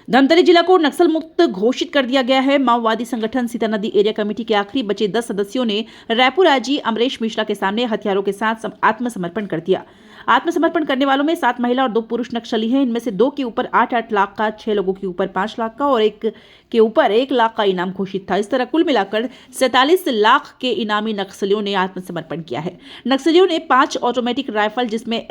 धमतरी जिला को नक्सल मुक्त घोषित कर दिया गया है। माओवादी संगठन सीता नदी एरिया कमेटी के आखिरी बचे 10 सदस्यों ने रायपुर आईजी अमरेश मिश्रा के सामने हथियारों के साथ आत्मसमर्पण कर दिया। आत्मसमर्पण करने वालों में 7 महिला और 2 पुरुष नक्सली हैं। इनमें से 2 के ऊपर 8-8 लाख का, 6 लोगों के ऊपर 5 लाख का और 1 के ऊपर 1 लाख का इनाम घोषित था। इस तरह कुल मिलाकर 47 लाख के इनामी नक्सलियों ने आत्मसमर्पण किया है। नक्सलियों ने 5 ऑटोमेटिक राइफल जिसमें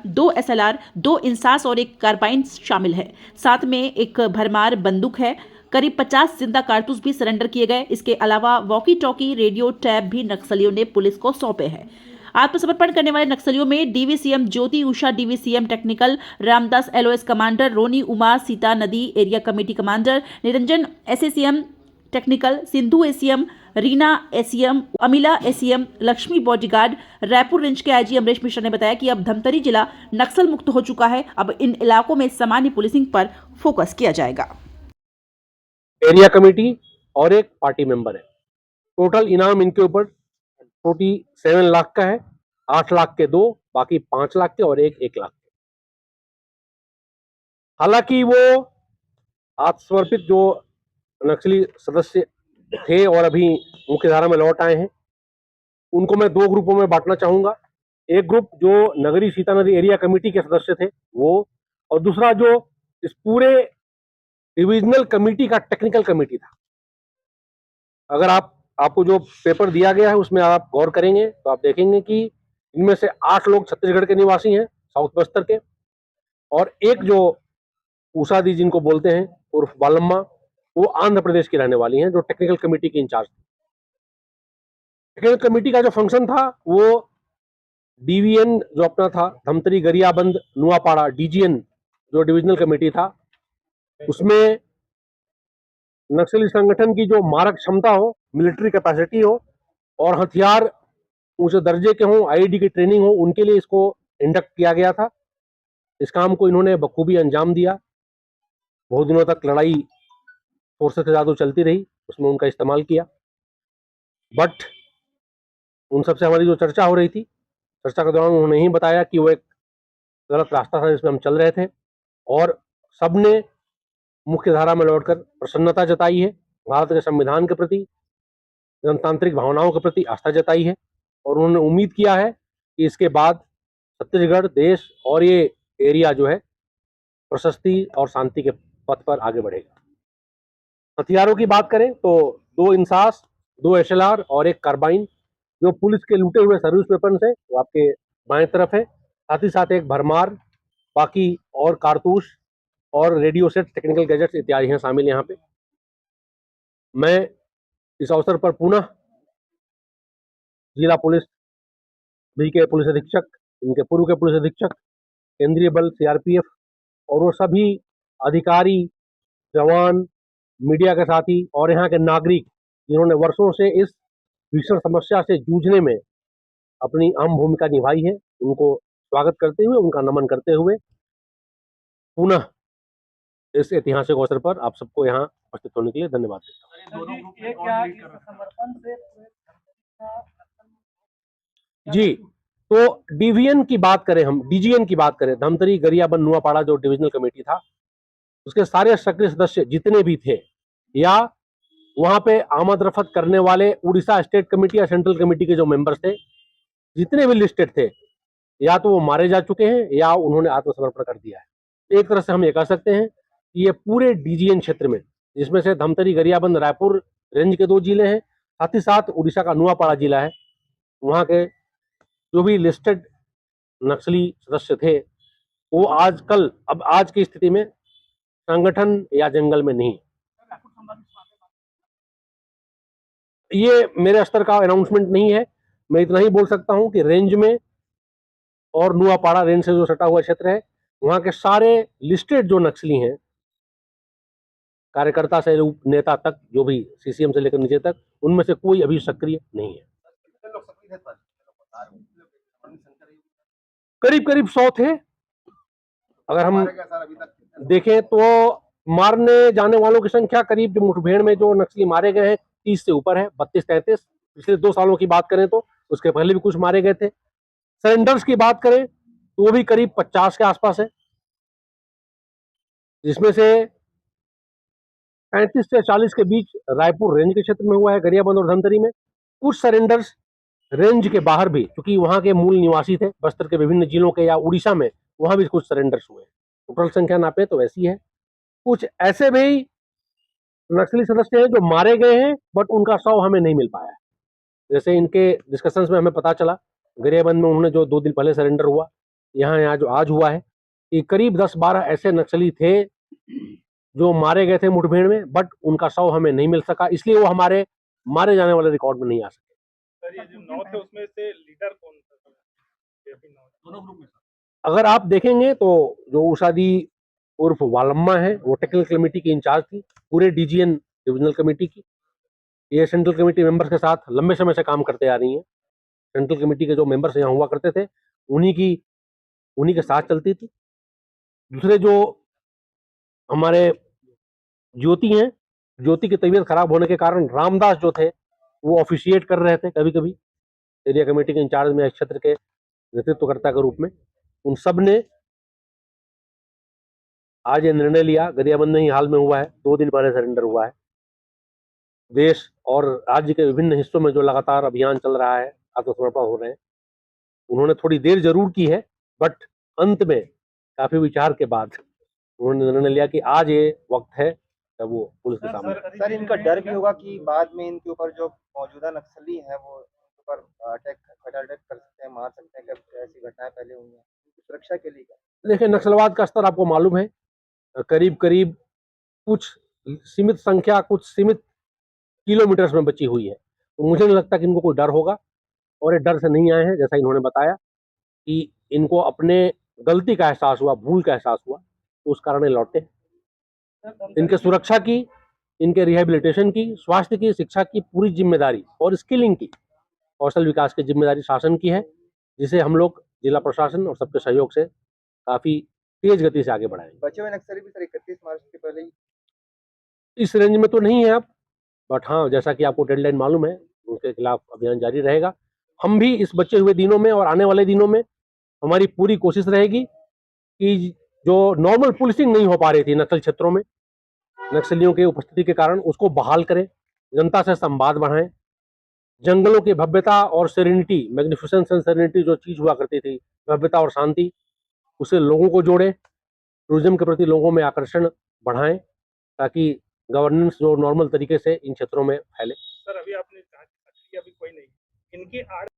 दो एसएलआर, 2 इंसास और 1 कार्बाइन शामिल है। साथ में एक भरमार बंदूक है। करीब 50 जिंदा कारतूस भी सरेंडर किए गए। इसके अलावा वॉकी टॉकी, रेडियो, टैब भी नक्सलियों ने पुलिस को सौंपे हैं। आत्मसमर्पण करने वाले नक्सलियों में DVCM Jyoti Usha, DVCM technical Ramdas, LOS commander Roni Uma, Sita नदी area committee commander Niranjan, SACM technical, Sindhu ACM, Reena ACM, Amila ACM, Lakshmi bodyguard. Raipur range के आईजी अमरेश मिश्रा ने बताया कि अब धमतरी जिला नक्सल मुक्त हो चुका है। अब इन इलाकों में सामान्य पुलिसिंग पर फोकस किया जाएगा। एरिया कमेटी और एक पार्टी मेंबर है। टोटल इनाम इनके ऊपर 47 लाख का है। 8 लाख के 2, बाकी 5 लाख के और 1 लाख के। हालांकि वो आत्मसमर्पित जो नक्सली सदस्य थे और अभी मुख्य धारा में लौट आए हैं, उनको मैं 2 ग्रुपों में बांटना चाहूंगा। एक ग्रुप जो नगरी सीता नदी एरिया कमेटी के सदस्य थे वो, और दूसरा जो इस पूरे डिविजनल कमेटी का टेक्निकल कमेटी था। अगर आपको जो पेपर दिया गया है उसमें आप गौर करेंगे तो आप देखेंगे कि इनमें से 8 लोग छत्तीसगढ़ के निवासी हैं, साउथ बस्तर के, और एक जो उषा दी जिनको बोलते हैं उर्फ बालम्मा, वो आंध्र प्रदेश की रहने वाली हैं, जो टेक्निकल कमेटी की इंचार्ज थी। टेक्निकल कमेटी का जो फंक्शन था वो डीवीएन जो अपना था, धमतरी गरियाबंद नुआपाड़ा, डीजीएन जो डिविजनल कमेटी था, उसमें नक्सली संगठन की जो मारक क्षमता हो, मिलिट्री कैपेसिटी हो और हथियार ऊंचे दर्जे के हों, आईईडी की ट्रेनिंग हो, उनके लिए इसको इंडक्ट किया गया था। इस काम को इन्होंने बखूबी अंजाम दिया। बहुत दिनों तक लड़ाई फोर्सेस के साथ चलती रही, उसमें उनका इस्तेमाल किया। बट उन सबसे हमारी जो चर्चा हो रही थी, चर्चा के दौरान उन्होंने ही बताया कि वो एक गलत रास्ता था जिसमें हम चल रहे थे, और सबने मुख्य धारा में लौटकर प्रसन्नता जताई है, भारत के संविधान के प्रति, जनतांत्रिक भावनाओं के प्रति आस्था जताई है, और उन्होंने उम्मीद किया है कि इसके बाद छत्तीसगढ़, देश और ये एरिया जो है प्रशस्ति और शांति के पथ पर आगे बढ़ेगा। हथियारों की बात करें तो 2 इंसास, 2 एसएलआर और 1 कार्बाइन जो पुलिस के लूटे हुए सर्विस वेपन है वो आपके बाएं तरफ है। साथ ही साथ एक भरमार, बाकी और कारतूस और रेडियो सेट, टेक्निकल गैजेट्स इत्यादि हैं शामिल यहाँ पे। मैं इस अवसर पर पुनः जिला पुलिस बी के पुलिस अधीक्षक, इनके पूर्व के पुलिस अधीक्षक, केंद्रीय बल सीआरपीएफ और वो सभी अधिकारी, जवान, मीडिया के साथी और यहाँ के नागरिक जिन्होंने वर्षों से इस भीषण समस्या से जूझने में अपनी अहम भूमिका निभाई है, उनको स्वागत करते हुए, उनका नमन करते हुए पुनः इस ऐतिहासिक अवसर पर आप सबको यहाँ उपस्थित होने के लिए धन्यवाद देता हूँ। जी, तो डीवीएन की बात करें, हम डीजीएन की बात करें, धमतरी गरियाबंद नुआपाड़ा जो डिविजनल कमेटी था, उसके सारे सक्रिय सदस्य जितने भी थे या वहां पे आमद रफत करने वाले उड़ीसा स्टेट कमेटी या सेंट्रल कमेटी के जो मेंबर्स थे, जितने भी लिस्टेड थे, या तो वो मारे जा चुके हैं या उन्होंने आत्मसमर्पण कर दिया है। एक तरह से हम ये कह सकते हैं कि ये पूरे डीजीएन क्षेत्र में, जिसमें से धमतरी गरियाबंद रायपुर रेंज के 2 जिले हैं, साथ ही साथ उड़ीसा का नुआपाड़ा जिला है, वहां के जो भी लिस्टेड नक्सली सदस्य थे वो आजकल, अब आज की स्थिति में संगठन या जंगल में नहीं। ये मेरे स्तर का अनाउंसमेंट नहीं है। मैं इतना ही बोल सकता हूं कि रेंज में और नुआपाड़ा रेंज से जो सटा हुआ क्षेत्र है, वहां के सारे लिस्टेड जो नक्सली हैं, कार्यकर्ता से नेता तक, जो भी सीसीएम से लेकर नीचे तक, उनमें से कोई अभी सक्रिय नहीं है। करीब करीब 100 थे। अगर हम देखें तो मारने जाने वालों की संख्या करीब, जो मुठभेड़ में जो नक्सली मारे गए हैं, 30 से ऊपर है, 32-33। पिछले 2 सालों की बात करें तो उसके पहले भी कुछ मारे गए थे। सरेंडर्स की बात करें तो वो भी करीब 50 के आसपास है, जिसमें से 35 से 40 के बीच रायपुर रेंज के क्षेत्र में हुआ है, गरियाबंद और धमतरी में। कुछ सरेंडर्स रेंज के बाहर भी, क्योंकि वहां के मूल निवासी थे बस्तर के विभिन्न जिलों के या उड़ीसा में, वहां भी कुछ सरेंडर्स हुए। टोटल संख्या नापे तो वैसी है। कुछ ऐसे भी नक्सली सदस्य हैं जो मारे गए हैं, बट उनका शव हमें नहीं मिल पाया है। जैसे इनके डिस्कशंस में हमें पता चला, गरियाबंद में उन्होंने जो 2 दिन पहले सरेंडर हुआ, यहाँ जो आज हुआ है, कि करीब 10-12 ऐसे नक्सली थे जो मारे गए थे मुठभेड़ में, बट उनका शव हमें नहीं मिल सका, इसलिए वो हमारे मारे जाने वाले रिकॉर्ड में नहीं आ सके। सर ये जो 9 थे उसमें से लीडर कौन था सर? दोनों ग्रुप में सर। अगर आप देखेंगे तो जो उषादी उर्फ वालम्मा है, वो टेक्निकल कमेटी की इंचार्ज थी, पूरे डीजीएन डिविजनल कमेटी की। ये सेंट्रल कमेटी मेंबर्स के साथ लंबे समय से काम करते आ रही हैं। सेंट्रल कमेटी के जो मेंबर्स यहाँ हुआ करते थे, उन्हीं के साथ चलती थी। दूसरे जो हमारे ज्योति हैं, ज्योति की तबीयत खराब होने के कारण रामदास जो थे, वो ऑफिशिएट कर रहे थे कभी कभी एरिया कमेटी के इंचार्ज में, इस क्षेत्र के नेतृत्वकर्ता के रूप में। उन सब ने आज ये निर्णय लिया, गरियाबंद में ही हाल में हुआ है, 2 दिन पहले सरेंडर हुआ है। देश और राज्य के विभिन्न हिस्सों में जो लगातार अभियान चल रहा है, आत्मसमर्पण हो रहे हैं, उन्होंने थोड़ी देर जरूर की है, बट अंत में काफी विचार के बाद उन्होंने निर्णय लिया कि आज ये वक्त है जब वो पुलिस के सामने। सर इनका डर भी होगा कि बाद में इनके ऊपर जो मौजूदा नक्सली हैं वो इनके ऊपर अटैक कर सकते हैं, मार सकते हैं, कब ऐसी घटनाएं पहले हुई हैं, इनकी सुरक्षा के लिए क्या? देखिए, नक्सलवाद का स्तर आपको मालूम है, करीब करीब कुछ सीमित संख्या, कुछ सीमित किलोमीटर्स में बची हुई है। तो मुझे नहीं लगता कि इनको कोई डर होगा, और ये डर से नहीं आए हैं। जैसा इन्होंने बताया कि इनको अपने गलती का एहसास हुआ, भूल का एहसास हुआ, तो उस कारण ये लौटे। इनके सुरक्षा की, इनके रिहेबिलिटेशन की, स्वास्थ्य की, शिक्षा की पूरी जिम्मेदारी और स्किलिंग की, कौशल विकास की जिम्मेदारी शासन की है, जिसे हम लोग जिला प्रशासन और सबके सहयोग से काफी तेज गति से आगे बढ़ाएंगे। बचे हुए नक्सली भी सर 31 मार्च के पहले ही इस रेंज में तो नहीं है अब, बट हाँ, जैसा कि आपको डेडलाइन मालूम है, उनके खिलाफ अभियान जारी रहेगा। हम भी इस बचे हुए दिनों में और आने वाले दिनों में हमारी पूरी कोशिश रहेगी कि जो नॉर्मल पुलिसिंग नहीं हो पा रही थी नक्सल क्षेत्रों में, नक्सलियों की उपस्थिति के कारण, उसको बहाल करें, जनता से संवाद बढ़ाएं, जंगलों की भव्यता और सेरेनिटी, मैग्निफिसेंस एंड सेरेनिटी जो चीज हुआ करती थी, भव्यता और शांति, उसे लोगों को जोड़ें, टूरिज्म के प्रति लोगों में आकर्षण बढ़ाएं, ताकि गवर्नेंस जो नॉर्मल तरीके से इन क्षेत्रों में फैले। सर अभी आपने कहा कि नक्सली अभी कोई नहीं, इनके आड़